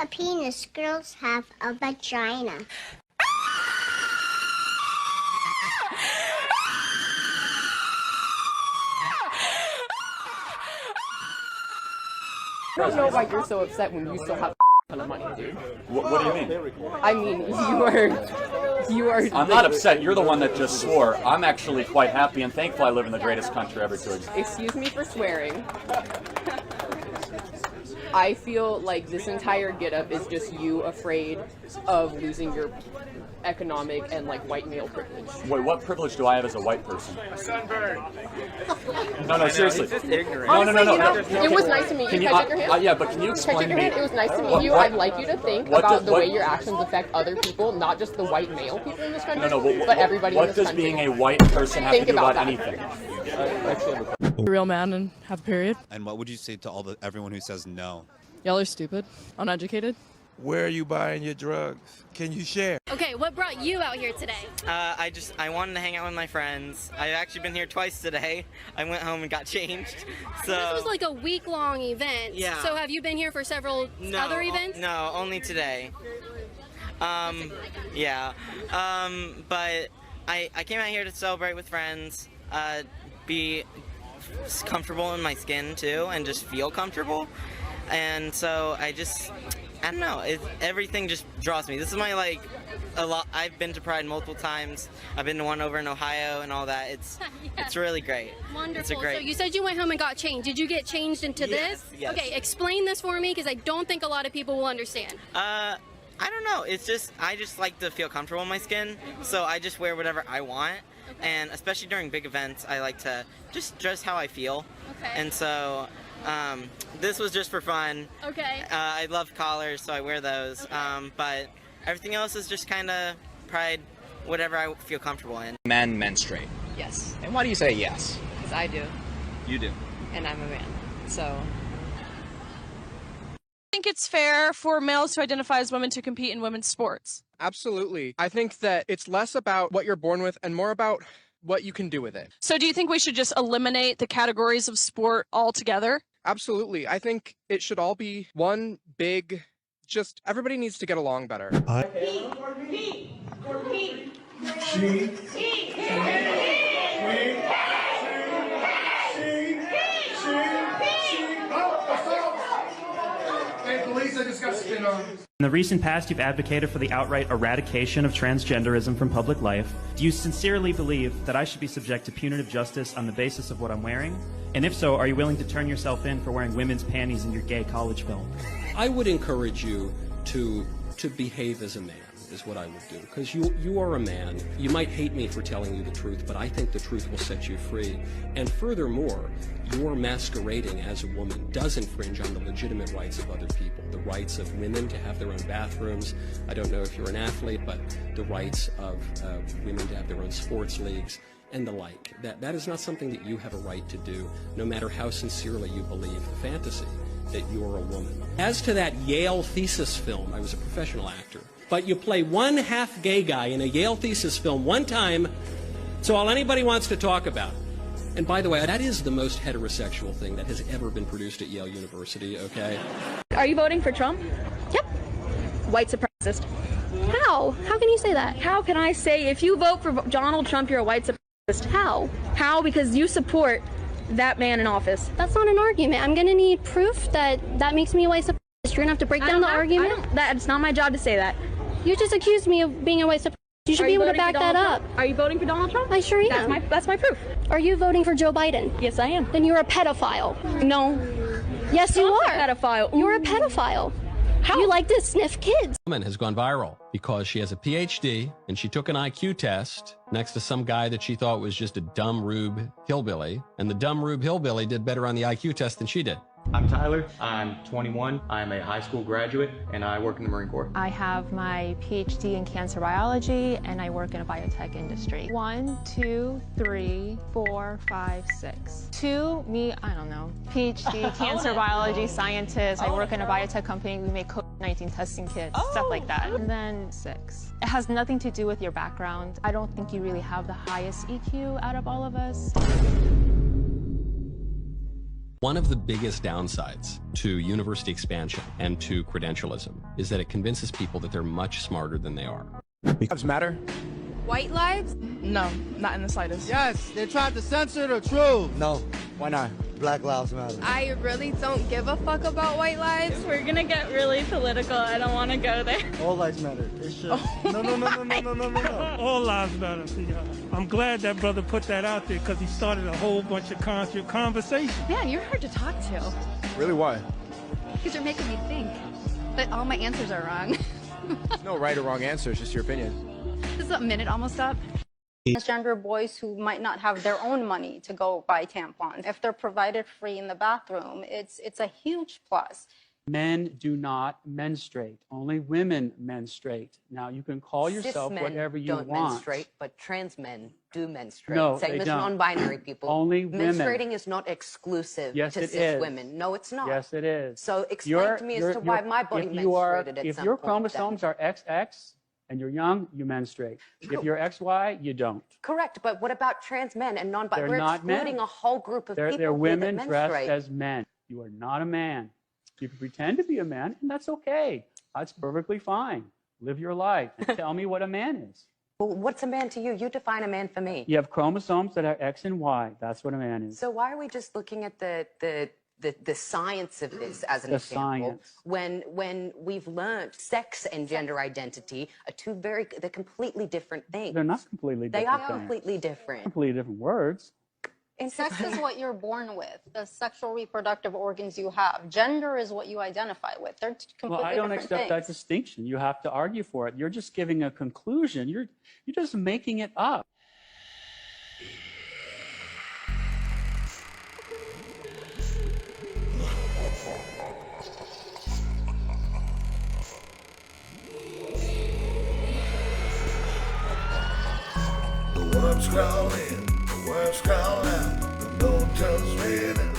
a penis. Girls have a vagina. I don't know why you're so upset when you still have a ton of money, dude. What do you mean? I mean, you are. I'm not upset. You're the one that just swore. I'm actually quite happy and thankful I live in the greatest country ever to exist. Excuse me for swearing. I feel like this entire get-up is just you afraid of losing your economic and like white male privilege. Wait, what privilege do I have as a white person? Sunburn. No, seriously. He's just ignorant. Honestly, No. It was nice to meet you. Can I shake your hand? Yeah, but can you explain Shake your hand. me? It was nice to meet you. I'd like you to think about the way your actions affect other people, not just the white male people in this country, but everybody in this country. What does being a white person have to do about anything? A real man and have a period. And what would you say to everyone who says no? Y'all are stupid, uneducated. Where are you buying your drugs? Can you share? Okay, what brought you out here today? I wanted to hang out with my friends. I've actually been here twice today. I went home and got changed. So this was like a week-long event. Yeah. So have you been here for several other events? No, only today. Yeah. But I came out here to celebrate with friends, be comfortable in my skin too, and just feel comfortable. And so I don't know, everything just draws me. This is my, I've been to Pride multiple times. I've been to one over in Ohio and all that. It's really great. Wonderful. So you said you went home and got changed. Did you get changed into this? Yes. Okay, explain this for me because I don't think a lot of people will understand. I don't know. I just like to feel comfortable in my skin, so I just wear whatever I want. Okay. And especially during big events, I like to just dress how I feel. Okay. And so this was just for fun. Okay. I love collars, so I wear those. Okay. But everything else is just kind of Pride, whatever I feel comfortable in. Men menstruate. Yes. And why do you say yes? Because I do. You do. And I'm a man. So. I think it's fair for males who identify as women to compete in women's sports. Absolutely. I think that it's less about what you're born with and more about what you can do with it. So do you think we should just eliminate the categories of sport altogether? Absolutely. I think it should all be one big, just everybody needs to get along better. In the recent past, you've advocated for the outright eradication of transgenderism from public life. Do you sincerely believe that I should be subject to punitive justice on the basis of what I'm wearing? And if so, are you willing to turn yourself in for wearing women's panties in your gay college film? I would encourage you to behave as a man, is what I would do. Because you are a man. You might hate me for telling you the truth, but I think the truth will set you free. And furthermore, your masquerading as a woman does infringe on the legitimate rights of other people. The rights of women to have their own bathrooms. I don't know if you're an athlete, but the rights of women to have their own sports leagues and the like. That is not something that you have a right to do, no matter how sincerely you believe the fantasy that you're a woman. As to that Yale thesis film, I was a professional actor, but you play one half gay guy in a Yale thesis film one time, so all anybody wants to talk about. And by the way, that is the most heterosexual thing that has ever been produced at Yale University, okay? Are you voting for Trump? Yep. White supremacist. How? How can you say that? How can I say if you vote for Donald Trump, you're a white supremacist? How? How? Because you support that man in office. That's not an argument. I'm going to need proof that makes me a white supremacist. You're going to have to break down the argument. It's not my job to say that. You just accused me of being a white supremacist. You should be able to back that up. Are you voting for Donald Trump? I sure am. That's my proof. Are you voting for Joe Biden? Yes, I am. Then you're a pedophile. No. Yes, you are. A pedophile. You're a pedophile. How? You like to sniff kids. Woman has gone viral because she has a PhD and she took an IQ test next to some guy that she thought was just a dumb rube hillbilly, and the dumb rube hillbilly did better on the IQ test than she did. I'm Tyler, I'm 21, I'm a high school graduate, and I work in the Marine Corps. I have my PhD in cancer biology, and I work in a biotech industry. 1, 2, 3, 4, 5, 6. 2, me, I don't know, PhD, cancer biology scientist. I work in a biotech company. We make COVID-19 testing kits, stuff like that. And then 6. It has nothing to do with your background. I don't think you really have the highest EQ out of all of us. One of the biggest downsides to university expansion and to credentialism is that it convinces people that they're much smarter than they are. Lives matter? White lives? No, not in the slightest. Yes, they tried to censor the truth. No. Why not? Black Lives Matter. I really don't give a fuck about white lives. We're gonna get really political. I don't want to go there. All lives matter. It should. No. All lives matter. I'm glad that brother put that out there because he started a whole bunch of conversation. Man, you're hard to talk to. Really, why? Because you're making me think that all my answers are wrong. There's no right or wrong answer. It's just your opinion. This is a minute almost up. Transgender boys who might not have their own money to go buy tampons, if they're provided free in the bathroom, it's a huge plus. Men do not menstruate. Only women menstruate. Now, you can call yourself whatever you want. Don't menstruate, but trans men do menstruate. No, Same they as don't. non-binary people. Only women. Menstruating is not exclusive Yes, to it cis is. women. No, it's not. Yes, it is. So explain to me as to why my body menstruated at if some your point chromosomes are XX and you're young, you menstruate. If you're XY, you don't. Correct, but what about trans men and non-binary? We're not excluding men. a whole group of people They're here women that dressed menstruate. as men. You are not a man. You can pretend to be a man, and that's okay. That's perfectly fine. Live your life and tell me what a man is. Well, what's a man to you? You define a man for me. You have chromosomes that are X and Y. That's what a man is. So why are we just looking at the science of this as an The example science. when we've learned sex and gender identity are they're completely different things. They're not completely different. They are things. completely different. Completely different words. And sex is what you're born with, the sexual reproductive organs you have. Gender is what you identify with. They're completely Well, I don't different accept that things. distinction. You have to argue for it. You're just giving a conclusion. You're just making it up. The worms crawl in, the worms crawl out, the moon turns red and